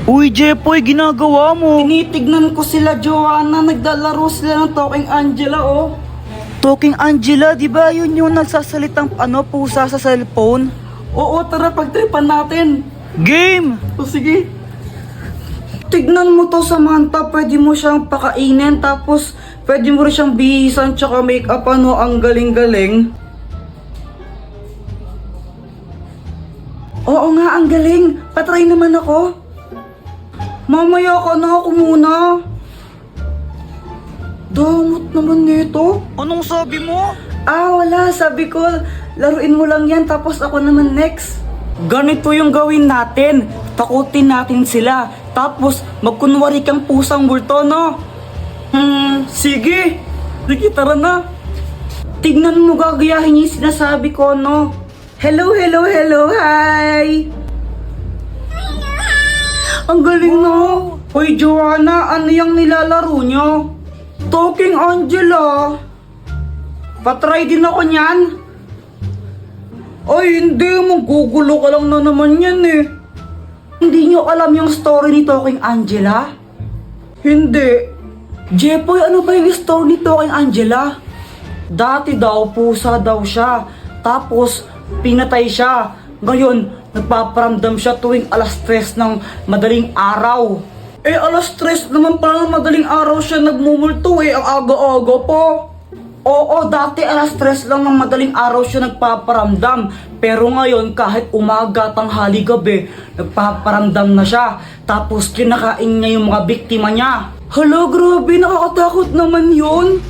Uy, Jepoy, ginagawa mo? Tinitignan ko sila, Joanna. Naglalaro sila ng Talking Angela, oh. Talking Angela, di ba yun yung nagsasalitang pusa sa cellphone? Oo, tara, pagtripan natin. Game! O sige. Tignan mo to, Samantha. Pwede mo siyang pakainin. Tapos, pwede mo rin siyang bihisan tsaka make-up. Ano, ang galing-galing. Oo nga, ang galing. Patry naman ako. Mamaya ka na, ako muna. Damot naman nito. Anong sabi mo? Wala. Sabi ko, laruin mo lang yan. Tapos ako naman next. Ganito yung gawin natin. Takutin natin sila. Tapos, magkunwari kang pusang multo, no? Sige. Sige, tara na. Tignan mo, gagayahin yung sinasabi ko, no? Hello, hello, hello, hi! Ang galing, no? Hoy, Joanna, ano yung nilalaro nyo? Talking Angela. Patry din ako niyan. Ay, hindi. Magugulo ka lang na naman yan, eh. Hindi nyo alam yung story ni Talking Angela? Hindi. Jepoy, ano ba yung story ni Talking Angela? Dati daw, pusa daw siya. Tapos, pinatay siya. Ngayon, nagpaparamdam siya tuwing alas 3 ng madaling araw. Alas 3 naman pala ng madaling araw siya nagmumulto ang aga-aga po. Oo, dati alas 3 lang ng madaling araw siya nagpaparamdam. Pero ngayon, kahit umaga, tanghali, gabi, nagpaparamdam na siya. Tapos kinakain niya yung mga biktima niya. Hala, grabe, nakakatakot naman yun.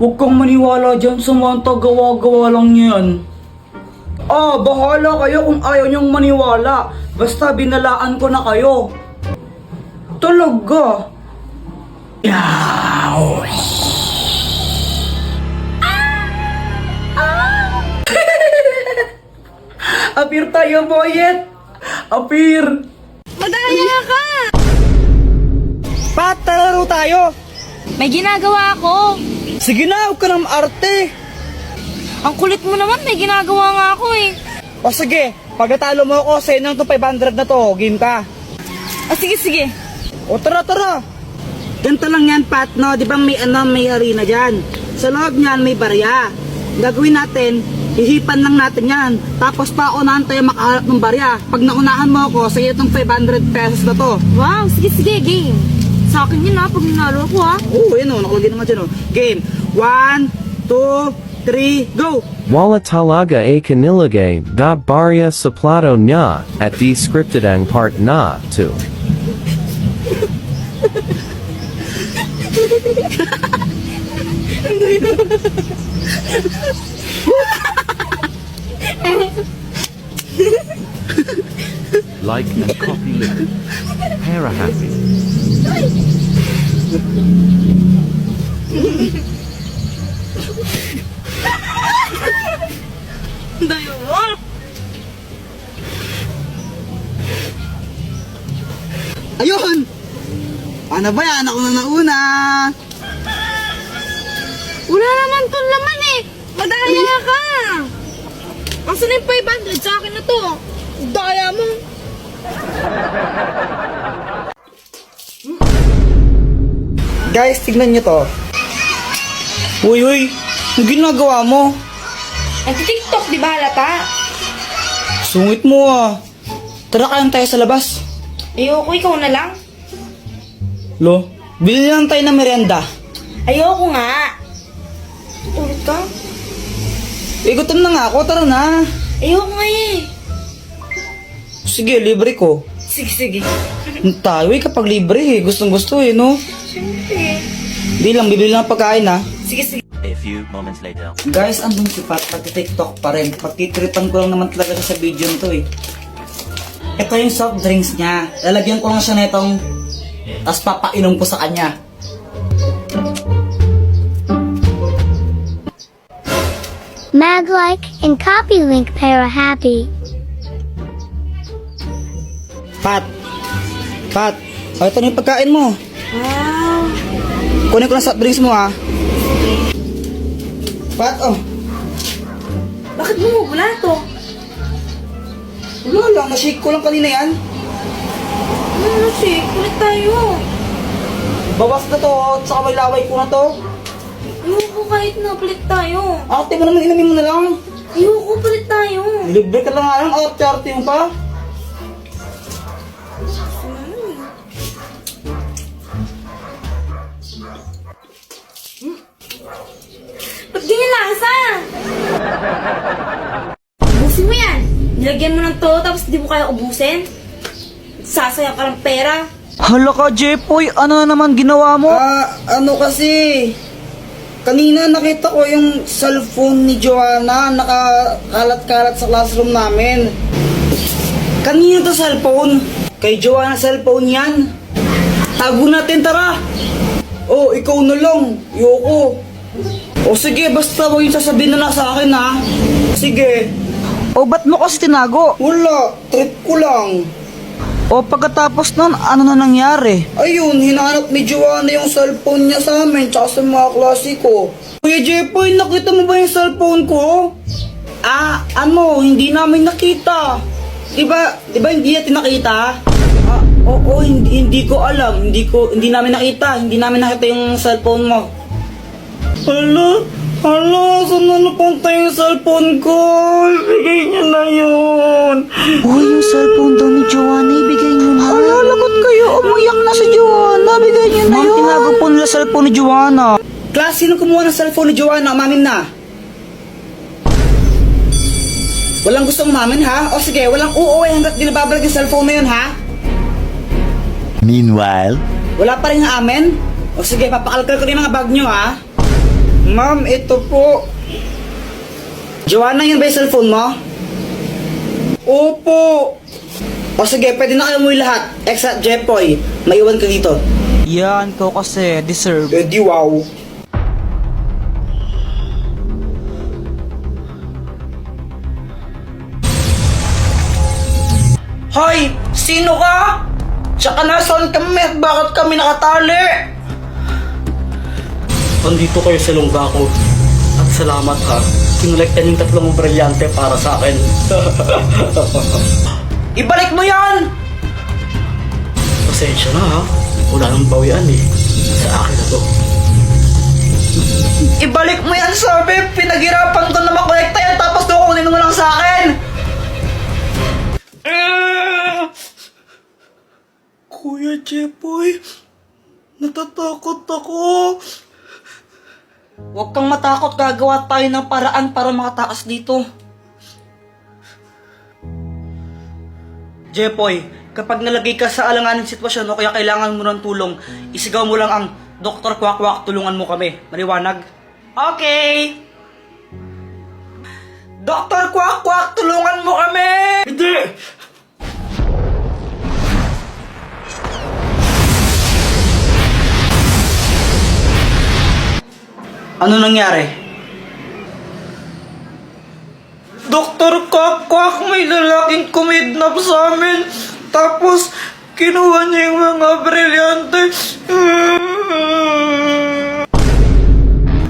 Huwag kang maniwala dyan, Samantha, gawa-gawa lang yan. Bahala kayo kung ayaw niyong maniwala. Basta binalaan ko na kayo. Talaga? Yaw! Apir tayo, boyet! Apir! Madaya ka! Pat, laro tayo! May ginagawa ako. Sige na, huwag ka ng arte! Ang kulit mo naman, may ginagawa nga ako eh. O sige, pagkatalo mo ako, sa'yo ng 500 na to, game ka. Sige, sige. O tara, tara! Ganito lang yan, Pat, no? Di ba may arena dyan? Sa loob niyan, may barya. Gagawin natin, hihipan lang natin yan. Tapos paunahan tayo makaharap ng barya. Pag naunahan mo ako, sa'yo itong 500 pesos na to. Wow, sige, sige, game. Sa akin yun pag ninalo ko Oo, yun o, nakalagay naman dyan o. Game, 1, 2, 3, go! Wala talaga kanilagay da barya sa plato niya at di scripted ang part na to. Like and copy link. Para happy. Dayo mo. Ayun! Ano ba yan? Ako na nauna! Wala naman to laman eh. Madaya ka. Asan na yung 500 sa akin na to? Daya mo. Guys, tignan nyo to. Uy, uy! Ang ginagawa mo? Nag-tiktok, di ba halata? Sungit mo ah. Tara, kain tayo sa labas. Ayoko, ikaw na lang. Lo, bili lang tayo ng merienda. Ayoko nga. Ulit ka? Igutom na nga ako, tara na. Ayoko nga eh. Sige, libre ko. Sige, sige. Tayo eh, kapag libre eh. Gustong gusto eh, no? Siyempre. Di lang, bibili lang pagkain ha. Sige, sige. A few moments later. Guys, andun si Pat, pag-tiktok pa rin. Pagtitripan ko lang naman talaga siya sa video nito eh. Ito yung soft drinks niya. Lalagyan ko lang siya na itong, tapos papainom ko sa kanya. Mag-like and copy link para happy. Pat! Pat! O, ito na yung pagkain mo. Wow. Kunin ko lang soft drinks mo ha. Pat, oh. Bakit bumubula to? Wala lang, na-shake ko lang kanina yan. kasi. Kulit tayo. Bawas na to, tsaka may laway ko na to. Ayoko kahit na palit tayo. Ate mo naman, inamin mo na lang. Ayoko palit tayo. Libre ka lang nga lang, arte-arte yung pa. Ba't ganyan lasa? Ubusin mo yan. Nilagyan mo ng to, tapos di mo kaya ubusin. Sasayang ka ng pera. Hala ka, Jepoy, ano na naman ginawa mo? Ano kasi, kanina nakita ko yung cellphone ni Joanna nakakalat-kalat sa classroom namin. Kanina to cellphone? Kay Joanna cellphone yan. Tago natin, tara. Oh, ikaw na lang. Yoko. O sige, basta huwag yung sasabihin na lang sa akin ha. Sige. O ba't mo kasi tinago? Wala, trip ko lang. O pagkatapos nun, ano na nangyari? Ayun, hinanap ni Joanna yung cellphone niya sa amin tsaka sa mga klase ko. Kuya Jepoy, nakita mo ba yung cellphone ko? Hindi namin nakita. Diba hindi natin nakita? Oo, hindi ko alam. Hindi namin nakita. Hindi namin nakita yung cellphone mo. Hala, saan na napunta yung cellphone ko? Ibigay niyo na yun. Uy, yung cellphone daw ni Joanna, ibigay niyo na. Hala, lagot kayo, umiyak na si Joanna, bigay niyo na yun. Ma'am, tinago po nila cellphone ni Joanna. Class, sino kumuha ng cellphone ni Joanna? Umamin na. Walang gustong umamin, ha? O sige, walang uuwi hanggat di nababalag yung cellphone na yun, ha? Meanwhile, Wala pa rin amin? O sige, papakalkal ko rin yung mga bag nyo, ha? Ma'am, ito po. Joanna, yun ba yung cellphone mo? Opo. O sige, pwede na kayo umuwi lahat. Except Jepoy, maiwan ka dito. Yan, ikaw kasi, deserve. Di wow. Hoy! Sino ka? Tsaka nasaan kami at bakit kami nakatali? Andito kayo sa lungga ko. At salamat ha. Kinolektan yung 3 brilyante para sa akin. Ibalik mo yan! Pasensya na ha. Wala nang bawian eh. Sa akin na to. Ibalik mo yan, sabi! Pinaghirapan ko na makolekta yan tapos kukunin mo lang sa akin! Kuya Jepoy, natatakot ako. Huwag kang matakot, gagawa tayo ng paraan para makatakas dito. Jepoy, kapag nalagay ka sa alanganing sitwasyon o kaya kailangan mo ng tulong, isigaw mo lang ang Dr. Kwak-Kwak, tulungan mo kami. Maliwanag? Okay! Dr. Kwak-Kwak, tulungan mo kami! Hindi! Ano nangyari? Dr. Kwak-Kwak, may lalaking kumidnap sa amin. Tapos, kinuha niya yung mga brilyante.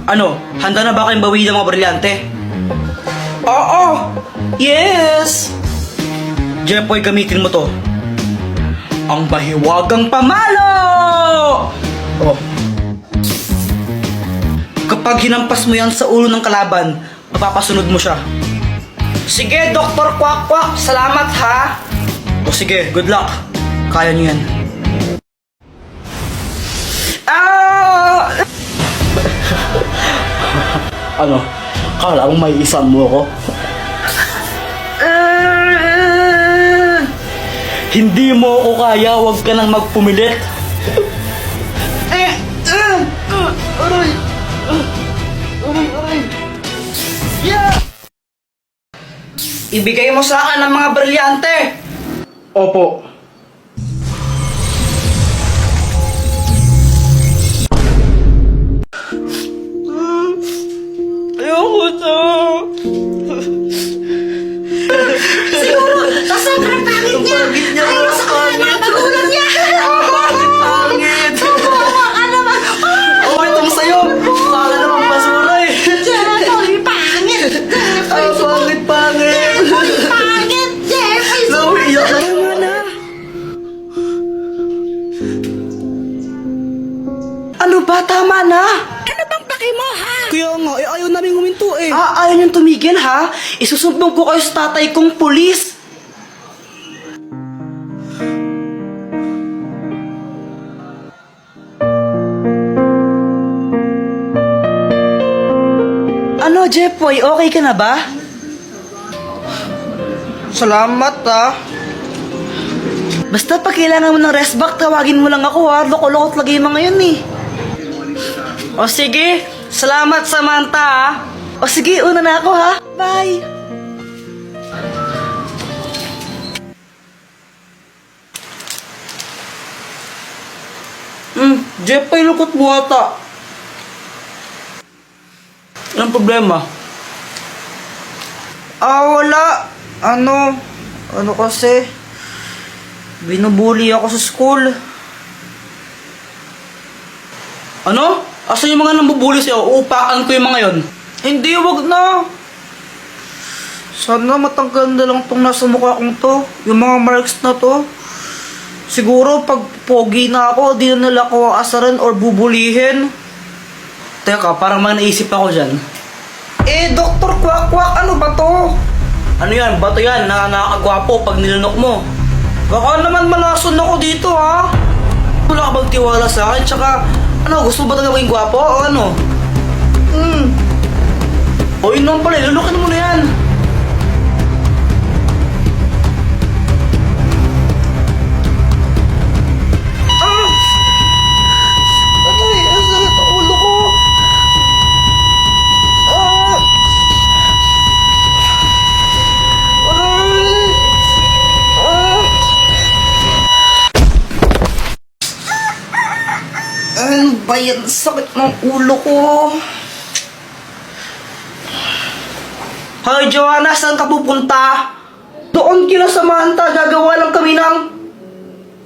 Ano? Handa na ba kayong bawiin ng mga brilyante? Oo! Yes! Jepoy, gamitin mo to. Ang mahiwagang pamalo! Oh. Kapag hinampas mo yan sa ulo ng kalaban, mapapasunod mo siya. Sige, Dr. Kwak-Kwak, salamat ha! O sige, good luck. Kaya niyo yan. Ano? Kala mo may isang mo ako? Hindi mo ako kaya, huwag ka nang magpumilit. Aray! Aray! Yeah! Ibigay mo sa akin ang mga brilyante! Opo. Ayoko to! Siguro, sa sobrang pangit niya. Ayaw sa kanya ng magulang niya. Pangit! Bumawa ka naman. Oh, itong sa'yo! Kala naman basura eh! Jeffoy, pangit. Pangit! Pangit, Jeffoy. Iyak na. Ano ba? Tama na! Ano bang paki mo, ha? Kaya nga, ayaw namin huminto eh. Ayaw niyong tumigil ha? Isusumbong ko kayo sa tatay kong pulis. Ano, Jepoy? Okay ka na ba? Salamat Basta pag kailangan mo ng rest back, tawagin mo lang ako ha. Loko-lokot lagi yung mga yun eh. O sige, salamat Samantha ha. O sige, una na ako ha. Bye! Jepoy, lukot buhata. Anong problema? Wala. Ano kasi, binubuli ako sa school. Ano? Asan yung mga nambubuli sa'yo? Uupakan ko yung mga yon. Hindi, wag na. Sana matanggal na lang tong nasa mukha kong to. Yung mga marks na to. Siguro pag pogi na ako, di na nila ako aasaran or bubulihin. Teka, parang may naisip ako dyan. Dr. Kwak-Kwak, ano ba to? Ano yan? Bato yan na nakakagwapo pag nilunok mo. Baka naman malason ako dito, ha? Wala ka bang tiwala sa akin? Tsaka, ano, gusto mo ba talaga maging gwapo o ano? O yun naman pala, lunukin mo na yan. Aray, ang sakit ang ulo ko. Aray. Ano ba yan? Sakit ng ulo ko. Hoy, Joanna, saan ka pupunta? Doon kila Samantha, gagawa lang kami ng...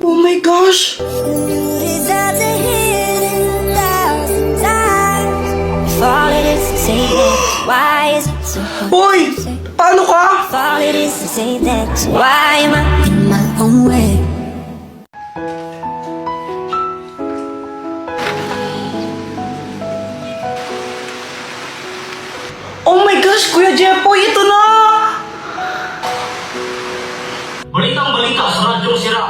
Oh my gosh! Why is it so Hoy! Paano ka? all it is to say that? Why am I in my own way? Oh my gosh, Kuya Jepoy, ito na! Balitang-balita sa Radyong Sira.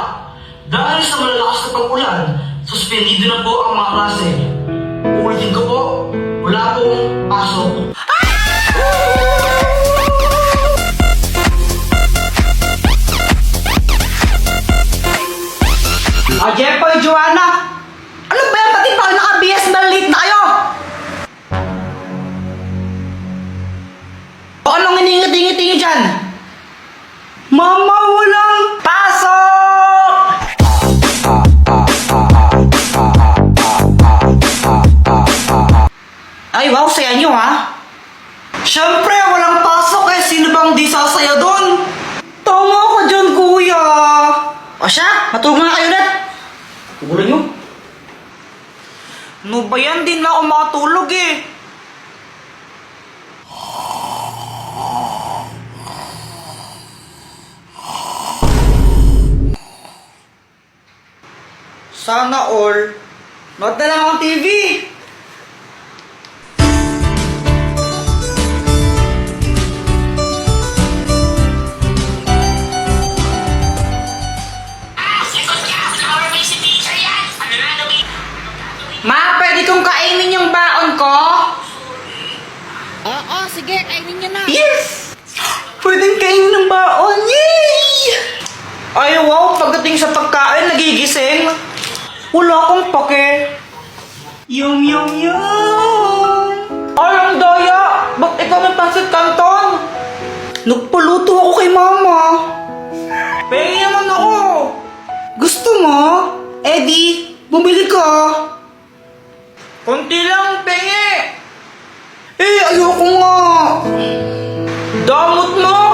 Dahil sa malalakas na pag-ulan, suspendido na po ang mga klase. Uulitin ko po, wala pong pasok. Jepoy, Joanna! Ano ba yan? Pati pa naka-BS na late na kayo! O anong iningi-tingi-tingi dyan? Mama, walang pasok! Ay, wow, saya nyo ha? Siyempre, walang pasok eh. Sino bang di sasaya doon? Tama ka dyan, kuya. O siya, matulog na kayo ulit. Tugulan nyo. Ano ba yan? Di na ako makatulog eh. Sana all. Nood na lang ang TV. Ma, pwede kong kainin yung baon ko? Oo, sige, kainin nyo na. Yes! Pwedeng kainin ng baon. Yay! Ay, wow, pagdating sa pagkain, nagigising. Wala akong pake. Yum, yum, yum. Ay, ang daya! Ba't ikaw may pansit canton? Nagpaluto ako kay mama. Pengi naman ako. Gusto mo? Eddie, bumili ka. Konti lang, pengi. Ayoko nga. Damot mo!